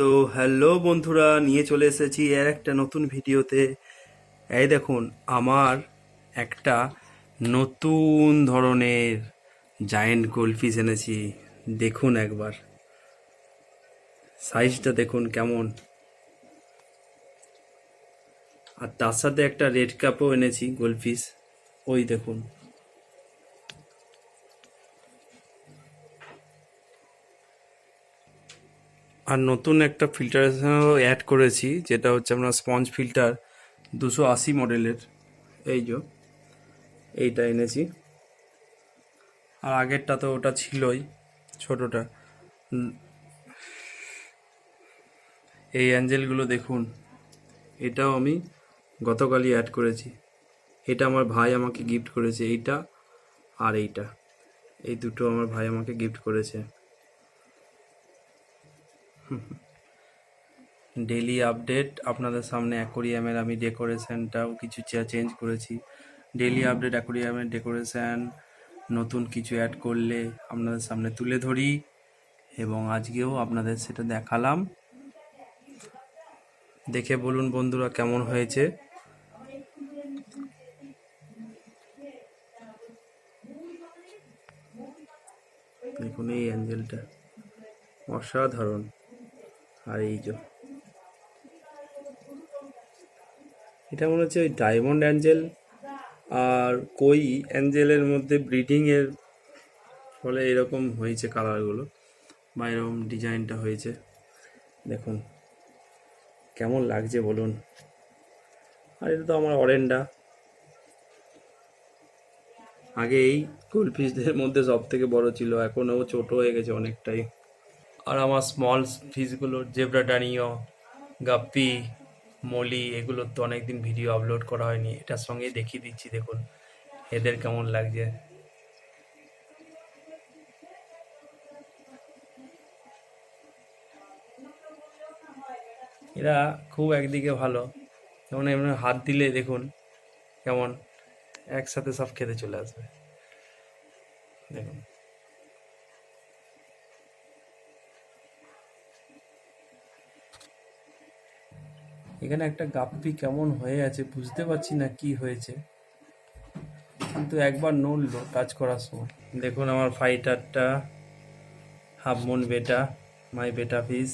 তো হ্যালো বন্ধুরা, নিয়ে চলে এসেছি এর একটা নতুন ভিডিওতে। এই দেখুন, আমার একটা নতুন ধরনের জায়েন্ট গোল্ডফিশ এনেছি। দেখুন একবার সাইজটা দেখুন কেমন। আর তার সাথে একটা রেড কাপও এনেছি গোল্ডফিশ। ওই দেখুন। আর নতুন একটা ফিল্টারেশনও অ্যাড করেছি, যেটা হচ্ছে আমরা স্পঞ্জ ফিল্টার 280 মডেলের। এই যে এইটা এনেছি। আর আগেরটা তো ওটা ছিলই, ছোটটা। এই অ্যাঞ্জেলগুলো দেখুন, এটাও আমি গতকালই অ্যাড করেছি। এটা আমার ভাই আমাকে গিফট করেছে, এইটা আর এইটা। এই দুটো আমার ভাই আমাকে গিফট করেছে। ডেইলি আপডেট আপনাদের সামনে। অ্যাকোরিয়ামের আমি ডেকোরেশনটাও কিছু চেঞ্জ করেছি। ডেইলি আপডেট অ্যাকোরিয়ামের ডেকোরেশন নতুন কিছু অ্যাড করলে আপনাদের সামনে তুলে ধরি, এবং আজকেও আপনাদের সেটা দেখালাম। দেখে বলুন বন্ধুরা কেমন হয়েছে। দেখুন এই অ্যাঞ্জেলটা অসাধারণ। আর এই যে এটা মনে হচ্ছে ওই ডায়মন্ড অ্যাঞ্জেল আর কই অ্যাঞ্জেলের মধ্যে ব্রিডিংয়ের ফলে এরকম হয়েছে কালারগুলো, বা এরকম ডিজাইনটা হয়েছে। দেখুন কেমন লাগছে বলুন। আর এটা তো আমার অরেন্ডা। আগে এই গোল্ডফিশদের মধ্যে সব থেকে বড় ছিল, এখন ও ছোট হয়ে গেছে অনেকটাই। আর আমার স্মল ফিশগুলো জেব্রা ডানিও, গাপ্পি, মলি, এগুলোর তো অনেকদিন ভিডিও আপলোড করা হয়নি। এটার সঙ্গে দেখিয়ে দিচ্ছি, দেখুন এদের কেমন লাগছে। এরা খুব একদিকে ভালো, যেমন এমনি হাত দিলে দেখুন কেমন একসাথে সব খেতে চলে আসবে। দেখুন এখানে একটা গাপ্পি কেমন হয়ে আছে বুঝতে পারছি না কি হয়েছে, কিন্তু একবার নড়লো টাচ করার সময়। দেখুন আমার ফাইটারটা, হাফ মুন বেটা, মাই বেটা ফিশ,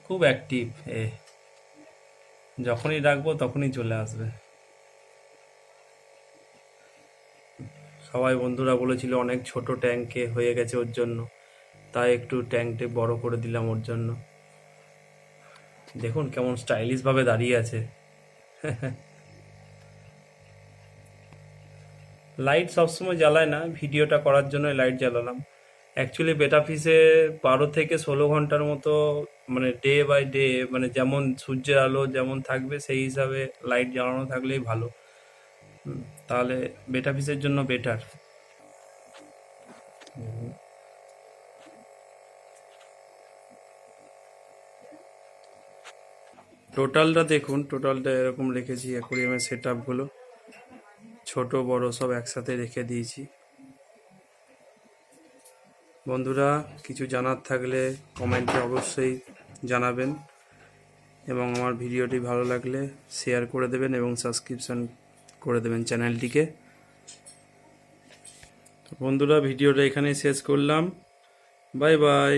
খুব অ্যাক্টিভ। যখনই ডাকবো তখনই চলে আসবে। সবাই বন্ধুরা বলেছিল অনেক ছোট ট্যাঙ্কে হয়ে গেছে ওর জন্য, তাই একটু ট্যাঙ্কটা বড় করে দিলাম ওর জন্য। দেখুন কেমন স্টাইলিশ ভাবে দাঁড়িয়ে আছে। লাইট সবসময় জ্বালায় না, ভিডিওটা করার জন্য লাইট জ্বালালাম। অ্যাকচুয়ালি বেটা ফিসে 12 থেকে 16 ঘন্টার মতো, মানে ডে বাই ডে, মানে যেমন সূর্যের আলো যেমন থাকবে সেই হিসাবে লাইট জ্বালানো থাকলেই ভালো। তাহলে বেটা ফিসের জন্য বেটার। টোটালটা দেখুন, টোটালটা এরকম রেখেছি। অ্যাকোরিয়ামের সেট আপগুলো ছোট বড় সব একসাথে রেখে দিয়েছি। বন্ধুরা কিছু জানার থাকলে কমেন্টে অবশ্যই জানাবেন, এবং আমার ভিডিওটি ভালো লাগলে শেয়ার করে দেবেন এবং সাবস্ক্রিপশন করে দেবেন চ্যানেলটিকে। বন্ধুরা ভিডিওটা এখানেই শেষ করলাম। Bye bye.